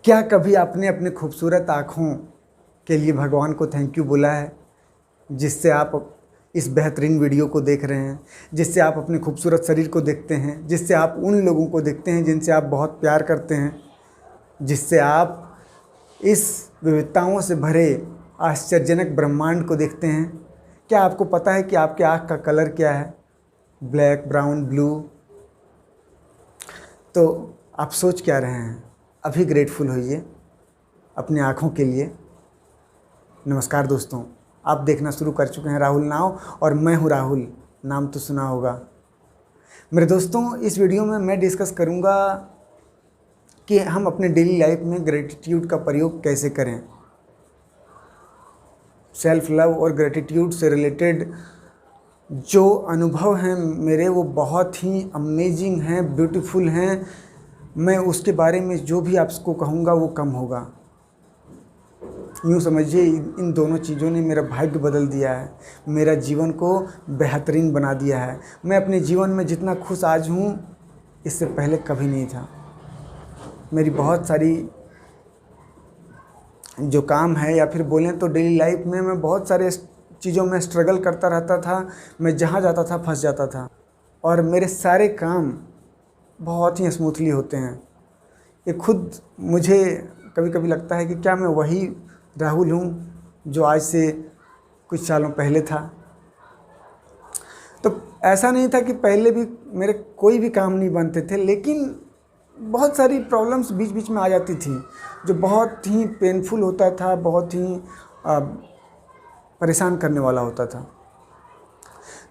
क्या कभी आपने अपने खूबसूरत आँखों के लिए भगवान को थैंक यू बोला है, जिससे आप इस बेहतरीन वीडियो को देख रहे हैं, जिससे आप अपने खूबसूरत शरीर को देखते हैं, जिससे आप उन लोगों को देखते हैं जिनसे आप बहुत प्यार करते हैं, जिससे आप इस विविधताओं से भरे आश्चर्यजनक ब्रह्मांड को देखते हैं। क्या आपको पता है कि आपके आँख का कलर क्या है? Black, brown, blue. तो आप सोच क्या रहे हैं? अभी ग्रेटफुल होइए अपनी आँखों के लिए। नमस्कार दोस्तों, आप देखना शुरू कर चुके हैं राहुल नाव और मैं हूं राहुल, नाम तो सुना होगा। मेरे दोस्तों, इस वीडियो में मैं डिस्कस करूंगा कि हम अपने डेली लाइफ में ग्रेटिट्यूड का प्रयोग कैसे करें। सेल्फ लव और ग्रेटिट्यूड से रिलेटेड जो अनुभव हैं मेरे, वो बहुत ही अमेजिंग हैं, ब्यूटीफुल हैं। मैं उसके बारे में जो भी आपको कहूँगा वो कम होगा। यूँ समझिए, इन दोनों चीज़ों ने मेरा भाग्य बदल दिया है, मेरा जीवन को बेहतरीन बना दिया है। मैं अपने जीवन में जितना खुश आज हूँ, इससे पहले कभी नहीं था। मेरी बहुत सारी जो काम है, या फिर बोलें तो डेली लाइफ में मैं बहुत सारे चीज़ों में स्ट्रगल करता रहता था। मैं जहाँ जाता था फंस जाता था, और मेरे सारे काम बहुत ही स्मूथली होते हैं। ये खुद मुझे कभी कभी लगता है कि क्या मैं वही राहुल हूँ जो आज से कुछ सालों पहले था। तो ऐसा नहीं था कि पहले भी मेरे कोई भी काम नहीं बनते थे, लेकिन बहुत सारी प्रॉब्लम्स बीच बीच में आ जाती थी जो बहुत ही पेनफुल होता था, बहुत ही परेशान करने वाला होता था।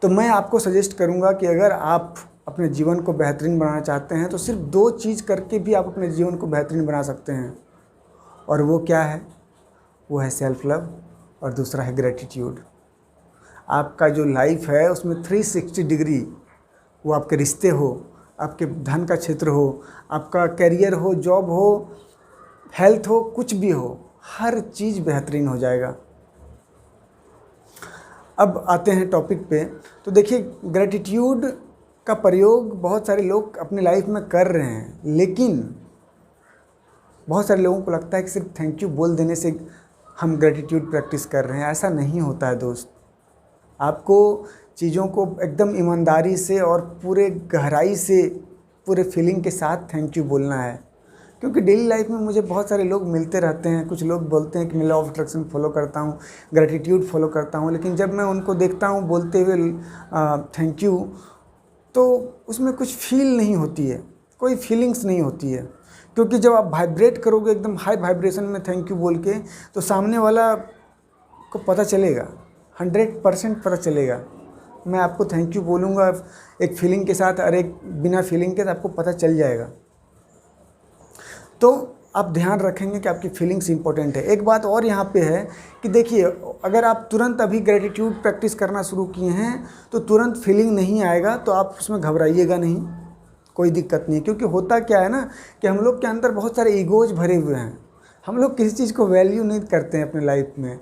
तो मैं आपको सजेस्ट करूँगा कि अगर आप अपने जीवन को बेहतरीन बनाना चाहते हैं तो सिर्फ दो चीज़ करके भी आप अपने जीवन को बेहतरीन बना सकते हैं। और वो क्या है? वो है सेल्फ लव, और दूसरा है ग्रेटिट्यूड। आपका जो लाइफ है उसमें 360 डिग्री, वो आपके रिश्ते हो, आपके धन का क्षेत्र हो, आपका करियर हो, जॉब हो, हेल्थ हो, कुछ भी हो, हर चीज़ बेहतरीन हो जाएगा। अब आते हैं टॉपिक पे। तो देखिए, ग्रेटिट्यूड का प्रयोग बहुत सारे लोग अपनी लाइफ में कर रहे हैं, लेकिन बहुत सारे लोगों को लगता है कि सिर्फ थैंक यू बोल देने से हम ग्रेटिट्यूड प्रैक्टिस कर रहे हैं। ऐसा नहीं होता है दोस्त। आपको चीज़ों को एकदम ईमानदारी से और पूरे गहराई से, पूरे फीलिंग के साथ थैंक यू बोलना है। क्योंकि डेली लाइफ में मुझे बहुत सारे लोग मिलते रहते हैं। कुछ लोग बोलते हैं कि मैं लॉ ऑफ अट्रैक्शन फॉलो करता हूँ, ग्रेटिट्यूड फॉलो करता हूँ, लेकिन जब मैं उनको देखता हूँ बोलते हुए थैंक यू, तो उसमें कुछ फील नहीं होती है, कोई फीलिंग्स नहीं होती है। क्योंकि जब आप वाइब्रेट करोगे एकदम हाई वाइब्रेशन में थैंक यू बोल के, तो सामने वाला को पता चलेगा, 100% पता चलेगा। मैं आपको थैंक यू बोलूँगा एक फीलिंग के साथ, और एक बिना फीलिंग के, तो आपको पता चल जाएगा। तो आप ध्यान रखेंगे कि आपकी फीलिंग्स इंपॉर्टेंट है। एक बात और यहाँ पे है कि देखिए, अगर आप तुरंत अभी ग्रेटिट्यूड प्रैक्टिस करना शुरू किए हैं तो तुरंत फीलिंग नहीं आएगा, तो आप उसमें घबराइएगा नहीं, कोई दिक्कत नहीं। क्योंकि होता क्या है ना कि हम लोग के अंदर बहुत सारे ईगोज भरे हुए हैं। हम लोग किसी चीज़ को वैल्यू नहीं करते हैं अपने लाइफ में।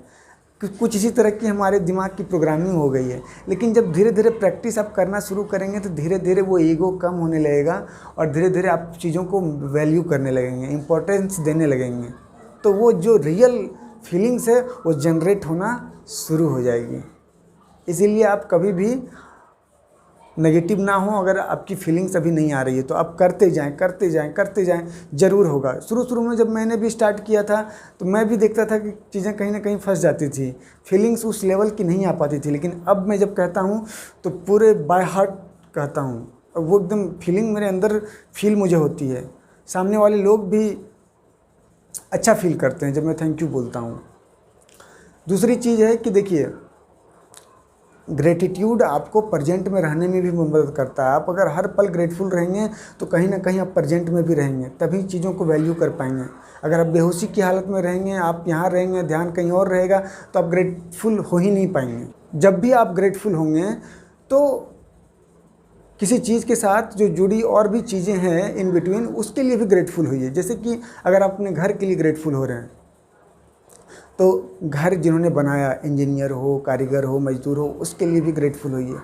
कुछ इसी तरह की हमारे दिमाग की प्रोग्रामिंग हो गई है। लेकिन जब धीरे धीरे प्रैक्टिस आप करना शुरू करेंगे तो धीरे धीरे वो ईगो कम होने लगेगा, और धीरे धीरे आप चीज़ों को वैल्यू करने लगेंगे, इम्पोर्टेंस देने लगेंगे। तो वो जो रियल फीलिंग्स है वो जनरेट होना शुरू हो जाएगी। इसीलिए आप कभी भी नेगेटिव ना हो। अगर आपकी फीलिंग्स अभी नहीं आ रही है तो आप करते जाएं, करते जाएं, करते जाएं, ज़रूर होगा। शुरू में जब मैंने भी स्टार्ट किया था तो मैं भी देखता था कि चीज़ें कहीं ना कहीं फंस जाती थी, फीलिंग्स उस लेवल की नहीं आ पाती थी। लेकिन अब मैं जब कहता हूँ तो पूरे बाय हार्ट कहता हूँ, और वो एकदम फीलिंग मेरे अंदर फील मुझे होती है। सामने वाले लोग भी अच्छा फील करते हैं जब मैं थैंक यू बोलता हूँ। दूसरी चीज़ है कि देखिए, ग्रेटिट्यूड आपको प्रेजेंट में रहने में भी मदद करता है। आप अगर हर पल ग्रेटफुल रहेंगे तो कहीं ना कहीं आप प्रेजेंट में भी रहेंगे, तभी चीज़ों को वैल्यू कर पाएंगे। अगर आप बेहोशी की हालत में रहेंगे, आप यहाँ रहेंगे, ध्यान कहीं और रहेगा, तो आप ग्रेटफुल हो ही नहीं पाएंगे। जब भी आप ग्रेटफुल होंगे तो किसी चीज़ के साथ जो जुड़ी और भी चीज़ें हैं इन बिटवीन, उसके लिए भी ग्रेटफुल होइए। जैसे कि अगर आप अपने घर के लिए ग्रेटफुल हो रहे हैं तो घर जिन्होंने बनाया, इंजीनियर हो, कारीगर हो, मजदूर हो, उसके लिए भी ग्रेटफुल होइए।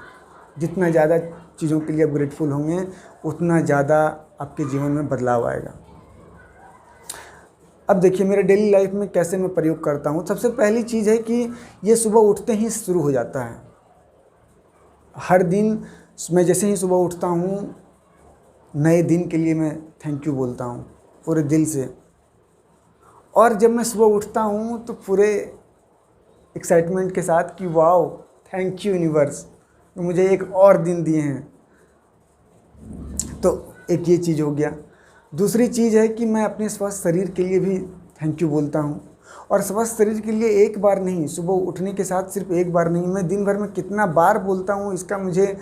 जितना ज़्यादा चीज़ों के लिए आप ग्रेटफुल होंगे उतना ज़्यादा आपके जीवन में बदलाव आएगा। अब देखिए मेरे डेली लाइफ में कैसे मैं प्रयोग करता हूँ। सबसे पहली चीज़ है कि ये सुबह उठते ही शुरू हो जाता है। हर दिन मैं जैसे ही सुबह उठता हूँ, नए दिन के लिए मैं थैंक यू बोलता हूँ पूरे दिल से। और जब मैं सुबह उठता हूँ तो पूरे एक्साइटमेंट के साथ कि वाओ, थैंक यू यूनिवर्स, मुझे एक और दिन दिए हैं। तो एक ये चीज़ हो गया। दूसरी चीज़ है कि मैं अपने स्वस्थ शरीर के लिए भी थैंक यू बोलता हूँ। और स्वस्थ शरीर के लिए एक बार नहीं, सुबह उठने के साथ सिर्फ एक बार नहीं, मैं दिन भर में कितना बार बोलता हूँ इसका मुझे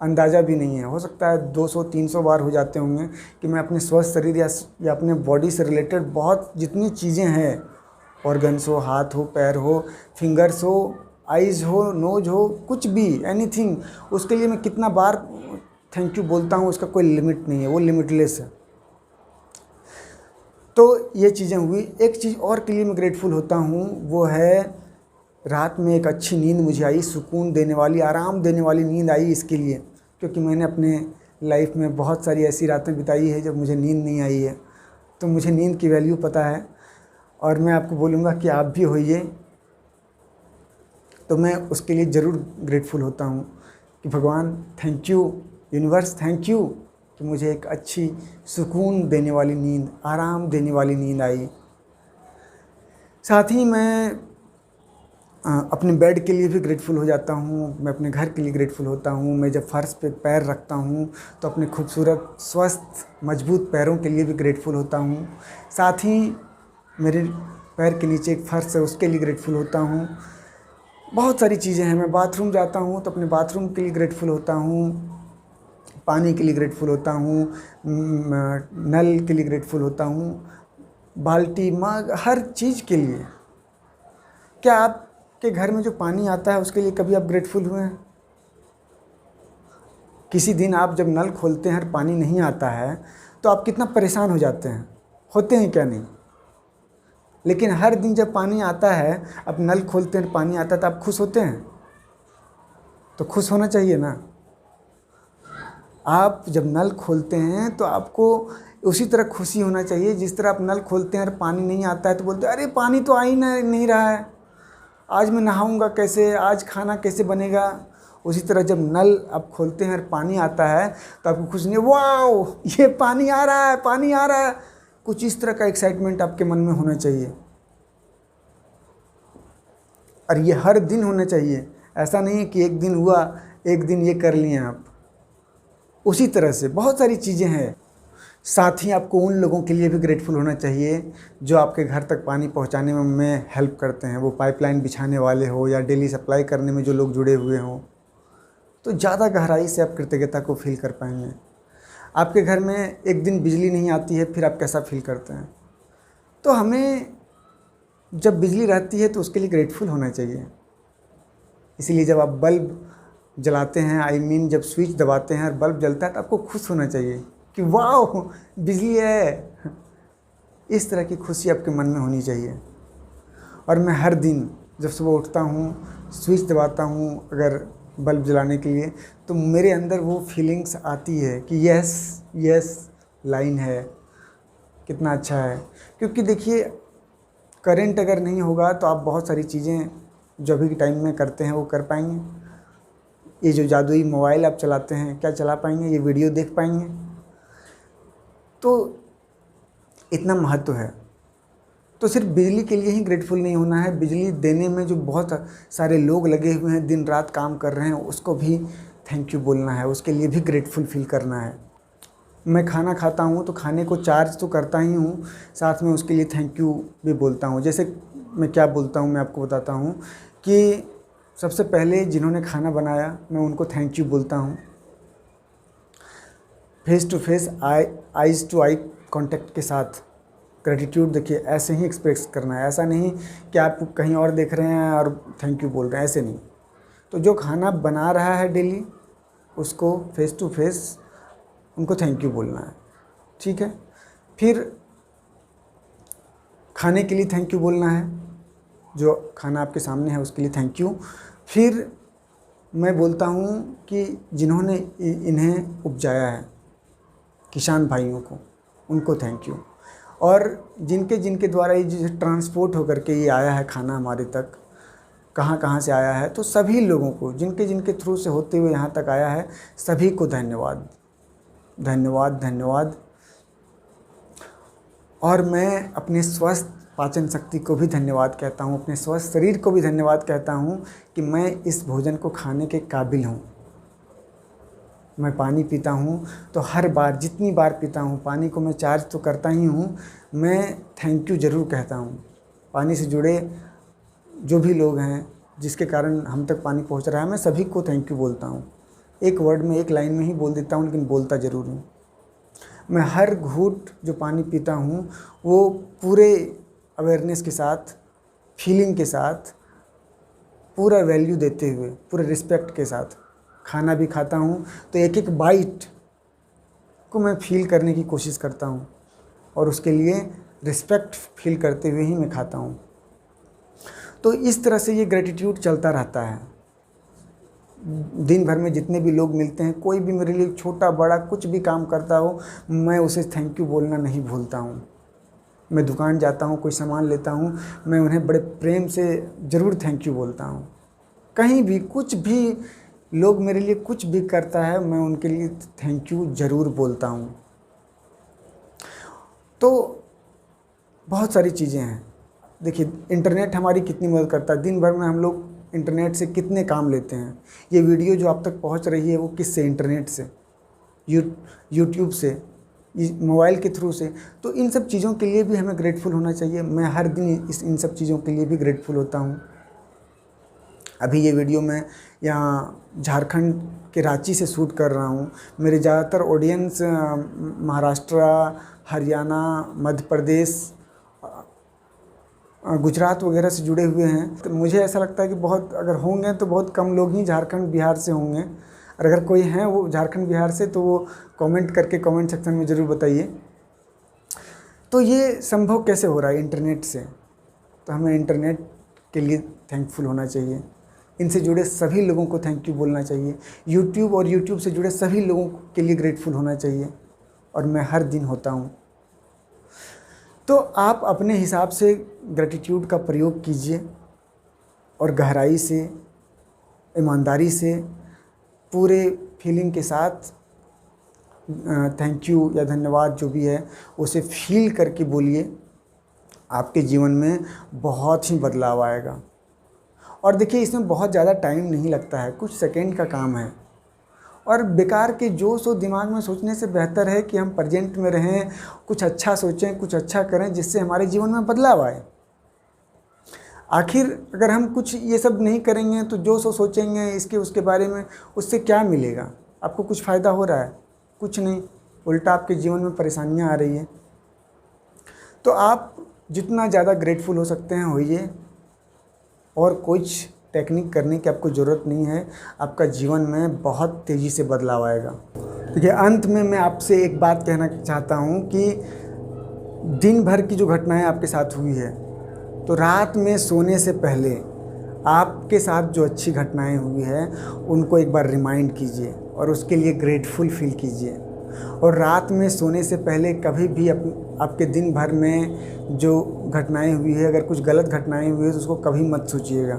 अंदाज़ा भी नहीं है। हो सकता है 200-300 बार हो जाते होंगे कि मैं अपने स्वस्थ शरीर या अपने बॉडी से रिलेटेड बहुत जितनी चीज़ें हैं, ऑर्गन्स हो, हाथ हो, पैर हो, फिंगर्स हो, आइज़ हो, नोज हो, कुछ भी एनीथिंग, उसके लिए मैं कितना बार थैंक यू बोलता हूँ उसका कोई लिमिट नहीं है, वो लिमिटलेस है। तो ये चीज़ें हुई। एक चीज़ और के लिए मैं ग्रेटफुल होता हूँ, वो है रात में एक अच्छी नींद मुझे आई, सुकून देने वाली, आराम देने वाली नींद आई इसके लिए, क्योंकि मैंने अपने लाइफ में बहुत सारी ऐसी रातें बिताई है जब मुझे नींद नहीं आई है। तो मुझे नींद की वैल्यू पता है और मैं आपको बोलूँगा कि आप भी होइए। तो मैं उसके लिए ज़रूर ग्रेटफुल होता हूँ कि भगवान thank you, universe thank you कि मुझे एक अच्छी सुकून देने वाली नींद, आराम देने वाली नींद आई। साथ ही मैं अपने बेड के लिए भी ग्रेटफुल हो जाता हूँ, मैं अपने घर के लिए ग्रेटफुल होता हूँ। मैं जब फर्श पे पैर रखता हूँ तो अपने खूबसूरत, स्वस्थ, मजबूत पैरों के लिए भी ग्रेटफुल होता हूँ। साथ ही मेरे पैर के नीचे एक फर्श है, उसके लिए ग्रेटफुल होता हूँ। बहुत सारी चीज़ें हैं। मैं बाथरूम जाता हूँ तो अपने बाथरूम के लिए ग्रेटफुल होता हूँ, पानी के लिए ग्रेटफुल होता हूँ, नल के लिए ग्रेटफुल होता हूँ, बाल्टी, मग, हर चीज़ के लिए। क्या आपके घर में जो पानी आता है उसके लिए कभी आप ग्रेटफुल हुए हैं? किसी दिन आप जब नल खोलते हैं और पानी नहीं आता है तो आप कितना परेशान हो जाते हैं, होते हैं क्या नहीं? लेकिन हर दिन जब पानी आता है, आप नल खोलते हैं, पानी आता है तो आप खुश होते हैं? तो खुश होना चाहिए ना। आप जब नल खोलते हैं तो आपको उसी तरह खुशी होना चाहिए जिस तरह आप नल खोलते हैं और पानी नहीं आता है तो बोलते हैं अरे पानी तो आ ही नहीं रहा है, आज मैं नहाऊंगा कैसे, आज खाना कैसे बनेगा। उसी तरह जब नल आप खोलते हैं और पानी आता है तो आपको खुश नहीं, वाओ ये पानी आ रहा है, पानी आ रहा है। कुछ इस तरह का एक्साइटमेंट आपके मन में होना चाहिए और ये हर दिन होना चाहिए। ऐसा नहीं है कि एक दिन हुआ, एक दिन ये कर लिए आप। उसी तरह से बहुत सारी चीज़ें हैं। साथ ही आपको उन लोगों के लिए भी ग्रेटफुल होना चाहिए जो आपके घर तक पानी पहुंचाने में हेल्प करते हैं, वो पाइपलाइन बिछाने वाले हो या डेली सप्लाई करने में जो लोग जुड़े हुए हों। तो ज़्यादा गहराई से आप कृतज्ञता को फील कर पाएंगे। आपके घर में एक दिन बिजली नहीं आती है, फिर आप कैसा फील करते हैं? तो हमें जब बिजली रहती है तो उसके लिए ग्रेटफुल होना चाहिए। इसीलिए जब आप बल्ब जलाते हैं, जब स्विच दबाते हैं और बल्ब जलता है तो आपको खुश होना चाहिए कि वाह बिजली है। इस तरह की खुशी आपके मन में होनी चाहिए। और मैं हर दिन जब सुबह उठता हूँ, स्विच दबाता हूँ अगर बल्ब जलाने के लिए, तो मेरे अंदर वो फीलिंग्स आती है कि यस लाइन है, कितना अच्छा है। क्योंकि देखिए करंट अगर नहीं होगा तो आप बहुत सारी चीज़ें जो अभी के टाइम में करते हैं वो कर पाएंगे। ये जो जादुई मोबाइल आप चलाते हैं, क्या चला पाएंगे? ये वीडियो देख पाएंगे? तो इतना महत्व है। तो सिर्फ बिजली के लिए ही ग्रेटफुल नहीं होना है, बिजली देने में जो बहुत सारे लोग लगे हुए हैं, दिन रात काम कर रहे हैं, उसको भी थैंक यू बोलना है, उसके लिए भी ग्रेटफुल फील करना है। मैं खाना खाता हूँ तो खाने को चार्ज तो करता ही हूँ, साथ में उसके लिए थैंक यू भी बोलता हूँ। जैसे मैं क्या बोलता हूँ, मैं आपको बताता हूँ कि सबसे पहले जिन्होंने खाना बनाया मैं उनको थैंक यू बोलता हूँ। Face to face, eyes to eye contact के साथ ग्रेटिट्यूड देखिए ऐसे ही एक्सप्रेस करना है। ऐसा नहीं कि आप कहीं और देख रहे हैं और थैंक यू बोल रहे हैं, ऐसे नहीं। तो जो खाना बना रहा है डेली, उसको फेस टू फेस उनको थैंक यू बोलना है, ठीक है। फिर खाने के लिए थैंक यू बोलना है, जो खाना आपके सामने है उसके लिए थैंक यू। फिर मैं बोलता हूँ कि जिन्होंने इन्हें उपजाया है, किसान भाइयों को, उनको थैंक यू। और जिनके जिनके द्वारा ये जो ट्रांसपोर्ट होकर के ये आया है खाना हमारे तक, कहाँ कहाँ से आया है, तो सभी लोगों को जिनके जिनके थ्रू से होते हुए यहाँ तक आया है, सभी को धन्यवाद धन्यवाद धन्यवाद। और मैं अपने स्वस्थ पाचन शक्ति को भी धन्यवाद कहता हूँ, अपने स्वस्थ शरीर को भी धन्यवाद कहता हूँ कि मैं इस भोजन को खाने के काबिल हूँ। मैं पानी पीता हूँ तो हर बार, जितनी बार पीता हूँ, पानी को मैं चार्ज तो करता ही हूँ, मैं थैंक यू ज़रूर कहता हूँ। पानी से जुड़े जो भी लोग हैं जिसके कारण हम तक पानी पहुँच रहा है, मैं सभी को थैंक यू बोलता हूँ। एक वर्ड में, एक लाइन में ही बोल देता हूँ, लेकिन बोलता ज़रूर हूँ। मैं हर घूंट जो पानी पीता हूँ वो पूरे अवेयरनेस के साथ, फीलिंग के साथ, पूरा वैल्यू देते हुए, पूरे रिस्पेक्ट के साथ खाना भी खाता हूँ, तो एक एक बाइट को मैं फील करने की कोशिश करता हूँ और उसके लिए रिस्पेक्ट फील करते हुए ही मैं खाता हूँ। तो इस तरह से ये ग्रेटिट्यूड चलता रहता है। दिन भर में जितने भी लोग मिलते हैं, कोई भी मेरे लिए छोटा बड़ा कुछ भी काम करता हो, मैं उसे थैंक यू बोलना नहीं भूलता हूँ। मैं दुकान जाता हूँ, कोई सामान लेता हूँ, मैं उन्हें बड़े प्रेम से ज़रूर थैंक यू बोलता हूँ। कहीं भी कुछ भी लोग मेरे लिए कुछ भी करता है, मैं उनके लिए थैंक यू ज़रूर बोलता हूँ। तो बहुत सारी चीज़ें हैं। देखिए, इंटरनेट हमारी कितनी मदद करता है। दिन भर में हम लोग इंटरनेट से कितने काम लेते हैं। ये वीडियो जो आप तक पहुंच रही है वो किससे? इंटरनेट से, यूट्यूब से, मोबाइल के थ्रू से। तो इन सब चीज़ों के लिए भी हमें ग्रेटफुल होना चाहिए। मैं हर दिन इन सब चीज़ों के लिए भी ग्रेटफुल होता हूँ। अभी ये वीडियो मैं यहाँ झारखंड के रांची से शूट कर रहा हूँ। मेरे ज़्यादातर ऑडियंस महाराष्ट्र, हरियाणा, मध्य प्रदेश, गुजरात वगैरह से जुड़े हुए हैं। तो मुझे ऐसा लगता है कि बहुत, अगर होंगे तो बहुत कम लोग ही झारखंड बिहार से होंगे। और अगर कोई हैं वो झारखंड बिहार से, तो वो कमेंट करके कमेंट सेक्शन में ज़रूर बताइए। तो ये संभव कैसे हो रहा है? इंटरनेट से। तो हमें इंटरनेट के लिए थैंकफुल होना चाहिए। इनसे जुड़े सभी लोगों को थैंक यू बोलना चाहिए। यूट्यूब और यूट्यूब से जुड़े सभी लोगों के लिए ग्रेटफुल होना चाहिए, और मैं हर दिन होता हूँ। तो आप अपने हिसाब से ग्रेटिट्यूड का प्रयोग कीजिए और गहराई से, ईमानदारी से, पूरे फीलिंग के साथ थैंक यू या धन्यवाद जो भी है उसे फील करके बोलिए। आपके जीवन में बहुत ही बदलाव आएगा। और देखिए, इसमें बहुत ज़्यादा टाइम नहीं लगता है, कुछ सेकंड का काम है। और बेकार के जोश और दिमाग में सोचने से बेहतर है कि हम प्रेजेंट में रहें, कुछ अच्छा सोचें, कुछ अच्छा करें, जिससे हमारे जीवन में बदलाव आए। आखिर अगर हम कुछ ये सब नहीं करेंगे तो जो सोचेंगे इसके उसके बारे में, उससे क्या मिलेगा? आपको कुछ फ़ायदा हो रहा है? कुछ नहीं, उल्टा आपके जीवन में परेशानियां आ रही हैं। तो आप जितना ज़्यादा ग्रेटफुल हो सकते हैं होइए, और कुछ टेक्निक करने की आपको ज़रूरत नहीं है। आपका जीवन में बहुत तेज़ी से बदलाव आएगा। देखिए, अंत में मैं आपसे एक बात कहना चाहता हूँ कि दिन भर की जो घटनाएं आपके साथ हुई है, तो रात में सोने से पहले आपके साथ जो अच्छी घटनाएं हुई है उनको एक बार रिमाइंड कीजिए और उसके लिए ग्रेटफुल फील कीजिए। और रात में सोने से पहले कभी भी आपके दिन भर में जो घटनाएं हुई है, अगर कुछ गलत घटनाएं हुई है तो उसको कभी मत सोचिएगा।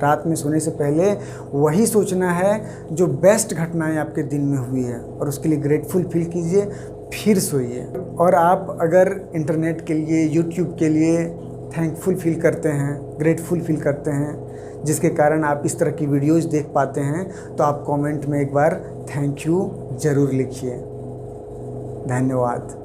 रात में सोने से पहले वही सोचना है जो बेस्ट घटनाएं आपके दिन में हुई है, और उसके लिए ग्रेटफुल फील कीजिए, फिर सोइए। और आप अगर इंटरनेट के लिए, यूट्यूब के लिए थैंकफुल फील करते हैं, ग्रेटफुल फील करते हैं, जिसके कारण आप इस तरह की वीडियोज़ देख पाते हैं, तो आप कमेंट में एक बार थैंक यू ज़रूर लिखिए। धन्यवाद।